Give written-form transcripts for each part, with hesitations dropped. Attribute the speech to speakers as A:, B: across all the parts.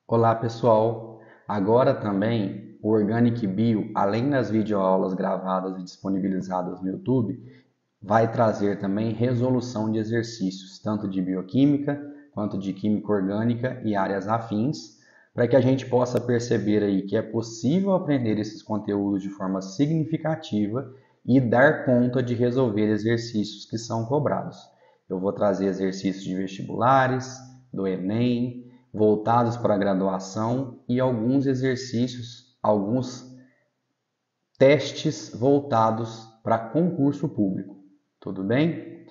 A: Olá pessoal, agora também o Organic Bio, além das videoaulas gravadas e disponibilizadas no YouTube, vai trazer também resolução de exercícios, tanto de bioquímica quanto de química orgânica e áreas afins, para que a gente possa perceber aí que é possível aprender esses conteúdos de forma significativa e dar conta de resolver exercícios que são cobrados. Eu vou trazer exercícios de vestibulares, do Enem, voltados para a graduação e alguns exercícios, alguns testes voltados para concurso público. Tudo bem?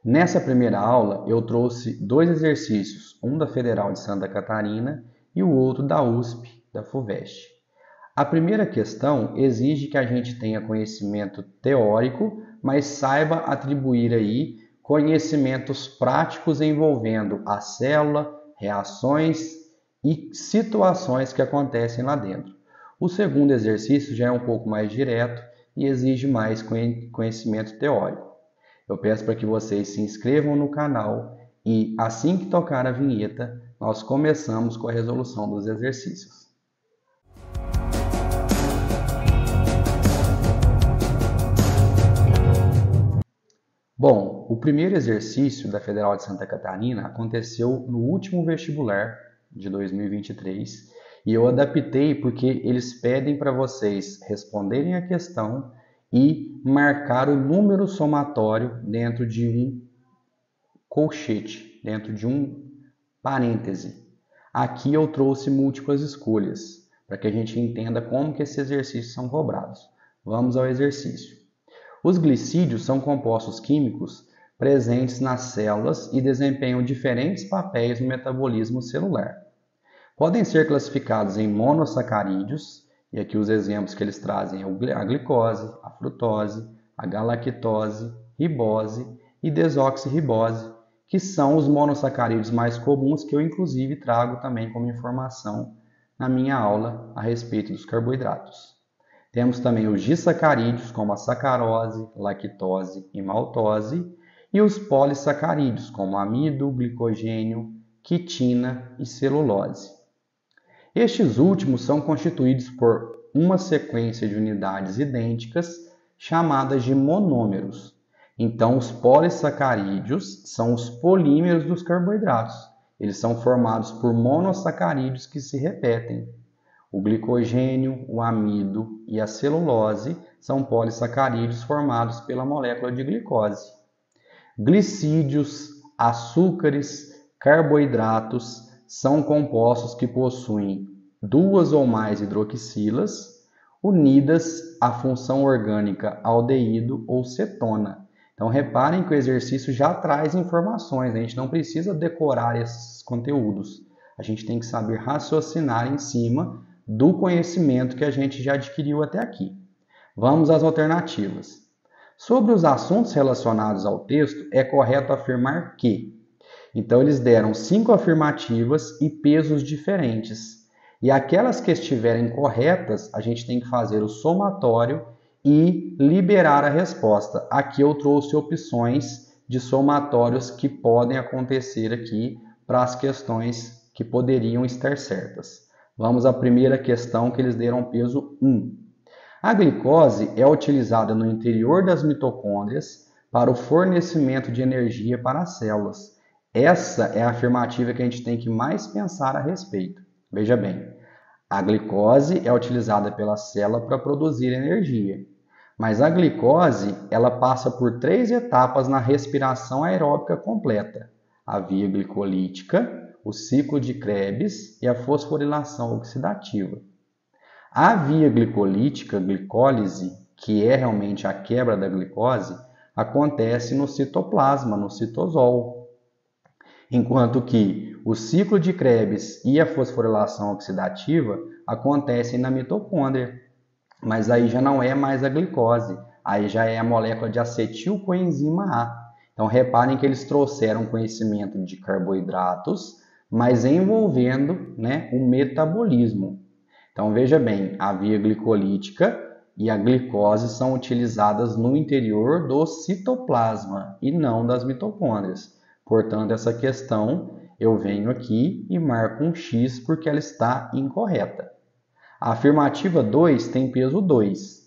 A: Nessa primeira aula eu trouxe dois exercícios, um da Federal de Santa Catarina e o outro da USP, da FUVEST. A primeira questão exige que a gente tenha conhecimento teórico, mas saiba atribuir aí conhecimentos práticos envolvendo a célula, reações e situações que acontecem lá dentro. O segundo exercício já é um pouco mais direto e exige mais conhecimento teórico. Eu peço para que vocês se inscrevam no canal e assim que tocar a vinheta, nós começamos com a resolução dos exercícios. Bom, o primeiro exercício da Federal de Santa Catarina aconteceu no último vestibular de 2023 e eu adaptei porque eles pedem para vocês responderem a questão e marcar o número somatório dentro de um colchete, dentro de um parêntese. Aqui eu trouxe múltiplas escolhas para que a gente entenda como que esses exercícios são cobrados. Vamos ao exercício. Os glicídios são compostos químicos presentes nas células e desempenham diferentes papéis no metabolismo celular. Podem ser classificados em monossacarídeos, e aqui os exemplos que eles trazem é a glicose, a frutose, a galactose, ribose e desoxirribose, que são os monossacarídeos mais comuns que eu inclusive trago também como informação na minha aula a respeito dos carboidratos. Temos também os disacarídeos, como a sacarose, lactose e maltose, e os polissacarídeos, como amido, glicogênio, quitina e celulose. Estes últimos são constituídos por uma sequência de unidades idênticas chamadas de monômeros. Então, os polissacarídeos são os polímeros dos carboidratos. Eles são formados por monossacarídeos que se repetem. O glicogênio, o amido e a celulose são polissacarídeos formados pela molécula de glicose. Glicídios, açúcares, carboidratos são compostos que possuem duas ou mais hidroxilas unidas à função orgânica aldeído ou cetona. Então, reparem que o exercício já traz informações, a gente não precisa decorar esses conteúdos. A gente tem que saber raciocinar em cima do conhecimento que a gente já adquiriu até aqui. Vamos às alternativas. Sobre os assuntos relacionados ao texto, é correto afirmar que. Então, eles deram 5 afirmativas e pesos diferentes. E aquelas que estiverem corretas, a gente tem que fazer o somatório e liberar a resposta. Aqui eu trouxe opções de somatórios que podem acontecer aqui para as questões que poderiam estar certas. Vamos à primeira questão que eles deram peso 1. A glicose é utilizada no interior das mitocôndrias para o fornecimento de energia para as células. Essa é a afirmativa que a gente tem que mais pensar a respeito. Veja bem, a glicose é utilizada pela célula para produzir energia, mas a glicose ela passa por 3 etapas na respiração aeróbica completa: a via glicolítica, o ciclo de Krebs e a fosforilação oxidativa. A via glicolítica, glicólise, que é realmente a quebra da glicose, acontece no citoplasma, no citosol. Enquanto que o ciclo de Krebs e a fosforilação oxidativa acontecem na mitocôndria. Mas aí já não é mais a glicose, aí já é a molécula de acetilcoenzima A. Então reparem que eles trouxeram conhecimento de carboidratos, mas envolvendo, o metabolismo. Então veja bem, a via glicolítica e a glicose são utilizadas no interior do citoplasma e não das mitocôndrias. Portanto, essa questão eu venho aqui e marco um X porque ela está incorreta. A afirmativa 2 tem peso 2.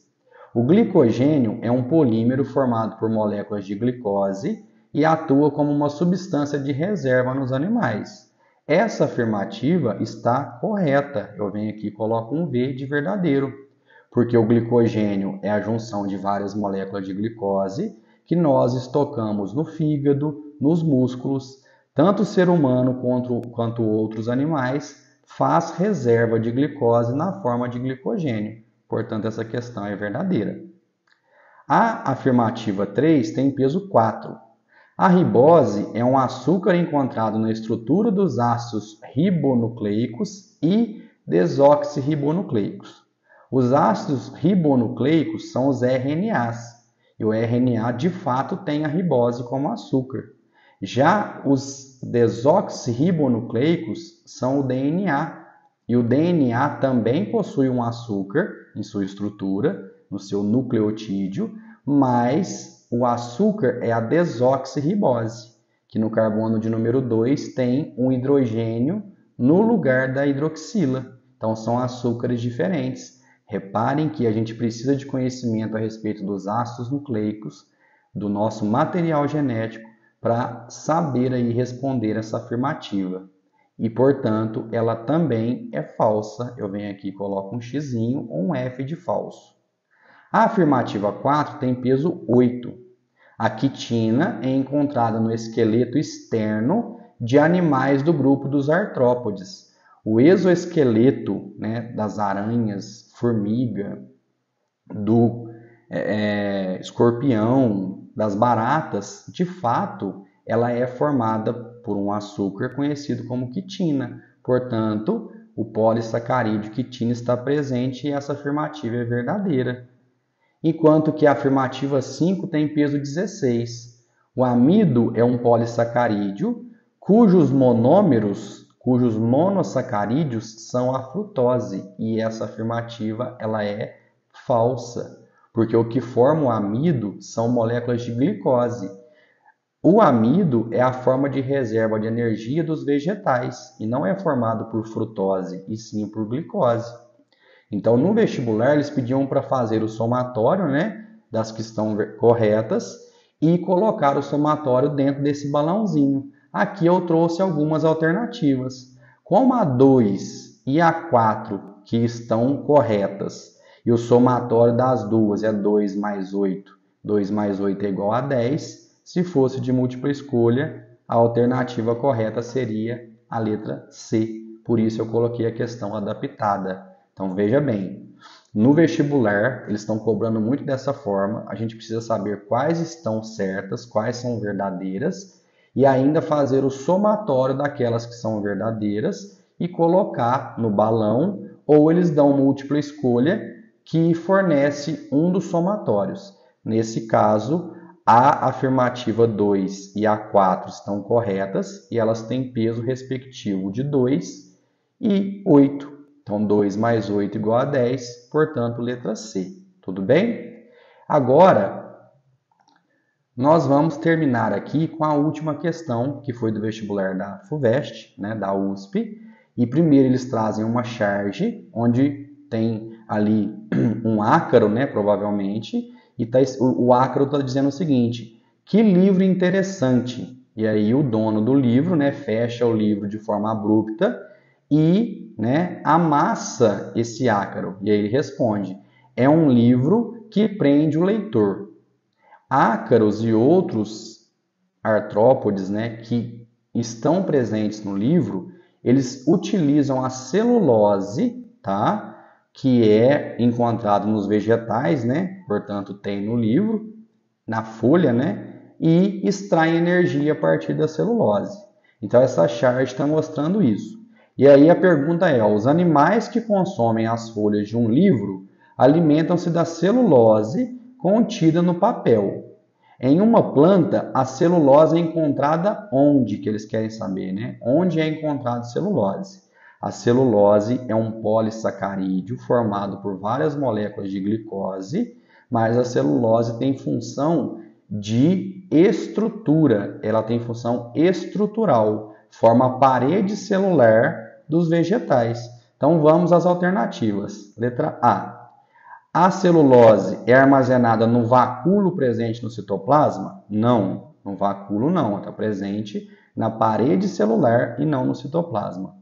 A: O glicogênio é um polímero formado por moléculas de glicose e atua como uma substância de reserva nos animais. Essa afirmativa está correta. Eu venho aqui e coloco um V de verdadeiro, porque o glicogênio é a junção de várias moléculas de glicose que nós estocamos no fígado, nos músculos. Tanto o ser humano quanto outros animais faz reserva de glicose na forma de glicogênio. Portanto, essa questão é verdadeira. A afirmativa 3 tem peso 4. A ribose é um açúcar encontrado na estrutura dos ácidos ribonucleicos e desoxirribonucleicos. Os ácidos ribonucleicos são os RNAs, e o RNA de fato tem a ribose como açúcar. Já os desoxirribonucleicos são o DNA, e o DNA também possui um açúcar em sua estrutura, no seu nucleotídeo, mas o açúcar é a desoxirribose, que no carbono de número 2 tem um hidrogênio no lugar da hidroxila. Então são açúcares diferentes. Reparem que a gente precisa de conhecimento a respeito dos ácidos nucleicos, do nosso material genético, para saber aí responder essa afirmativa. E, portanto, ela também é falsa. Eu venho aqui e coloco um xizinho ou um F de falso. A afirmativa 4 tem peso 8. A quitina é encontrada no esqueleto externo de animais do grupo dos artrópodes. O exoesqueleto, das aranhas, formiga, do escorpião, das baratas, de fato, ela é formada por um açúcar conhecido como quitina. Portanto, o polissacarídeo quitina está presente e essa afirmativa é verdadeira. Enquanto que a afirmativa 5 tem peso 16. O amido é um polissacarídeo cujos monossacarídeos são a frutose, e essa afirmativa ela é falsa, porque o que forma o amido são moléculas de glicose. O amido é a forma de reserva de energia dos vegetais e não é formado por frutose, e sim por glicose. Então, no vestibular, eles pediam para fazer o somatório, das que estão corretas e colocar o somatório dentro desse balãozinho. Aqui eu trouxe algumas alternativas. Como a 2 e a 4 que estão corretas e o somatório das duas é 2 mais 8, 2 mais 8 é igual a 10, se fosse de múltipla escolha, a alternativa correta seria a letra C. Por isso eu coloquei a questão adaptada. Então, veja bem, no vestibular, eles estão cobrando muito dessa forma, a gente precisa saber quais estão certas, quais são verdadeiras, e ainda fazer o somatório daquelas que são verdadeiras e colocar no balão, ou eles dão múltipla escolha que fornece um dos somatórios. Nesse caso, a afirmativa 2 e a 4 estão corretas, e elas têm peso respectivo de 2 e 8. Então, 2 mais 8 igual a 10, portanto, letra C. Tudo bem? Agora, nós vamos terminar aqui com a última questão, que foi do vestibular da FUVEST, da USP. E primeiro eles trazem uma charge, onde tem ali um ácaro, provavelmente, e o ácaro está dizendo o seguinte: que livro interessante. E aí o dono do livro fecha o livro de forma abrupta e amassa esse ácaro. E aí ele responde: é um livro que prende o leitor. Ácaros e outros artrópodes que estão presentes no livro, eles utilizam a celulose, que é encontrado nos vegetais, portanto tem no livro, na folha, e extraem energia a partir da celulose. Então essa charge está mostrando isso. E aí a pergunta é: os animais que consomem as folhas de um livro alimentam-se da celulose contida no papel. Em uma planta, a celulose é encontrada onde? Que eles querem saber, Onde é encontrada celulose? A celulose é um polissacarídeo formado por várias moléculas de glicose, mas a celulose tem função de estrutura, ela tem função estrutural. forma a parede celular dos vegetais. Então vamos às alternativas. Letra A. A celulose é armazenada no vacúolo presente no citoplasma? Não, no vacúolo não, está presente na parede celular e não no citoplasma.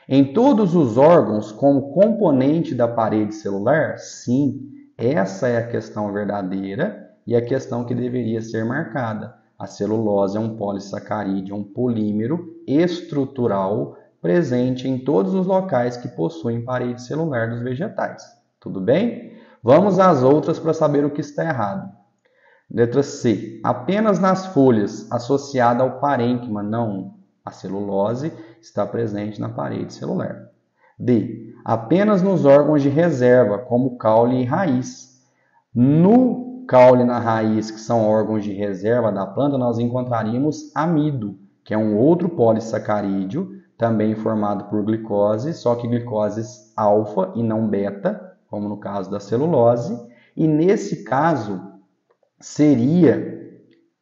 A: Em todos os órgãos como componente da parede celular? Sim, essa é a questão verdadeira e a questão que deveria ser marcada. A celulose é um polissacarídeo, um polímero estrutural presente em todos os locais que possuem parede celular dos vegetais. Tudo bem? Vamos às outras para saber o que está errado. Letra C. Apenas nas folhas, associada ao parênquima. Não. A celulose está presente na parede celular. D. Apenas nos órgãos de reserva, como caule e raiz. No caule e na raiz, que são órgãos de reserva da planta, nós encontraríamos amido, que é um outro polissacarídeo, também formado por glicose, só que glicoses alfa e não beta, como no caso da celulose, e nesse caso seria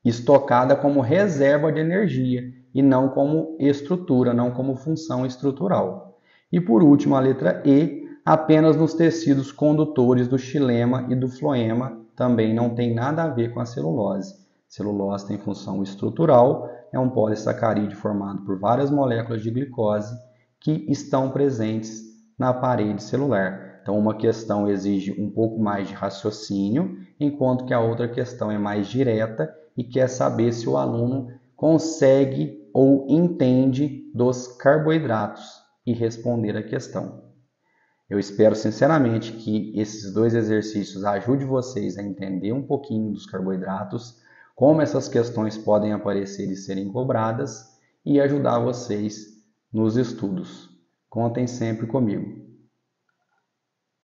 A: estocada como reserva de energia e não como estrutura, não como função estrutural. E por último, a letra E, apenas nos tecidos condutores do xilema e do floema, também não tem nada a ver com a celulose. Celulose tem função estrutural, é um polissacarídeo formado por várias moléculas de glicose que estão presentes na parede celular. Então, uma questão exige um pouco mais de raciocínio, enquanto que a outra questão é mais direta e quer saber se o aluno consegue ou entende dos carboidratos e responder a questão. Eu espero sinceramente que esses dois exercícios ajudem vocês a entender um pouquinho dos carboidratos, como essas questões podem aparecer e serem cobradas e ajudar vocês nos estudos. Contem sempre comigo.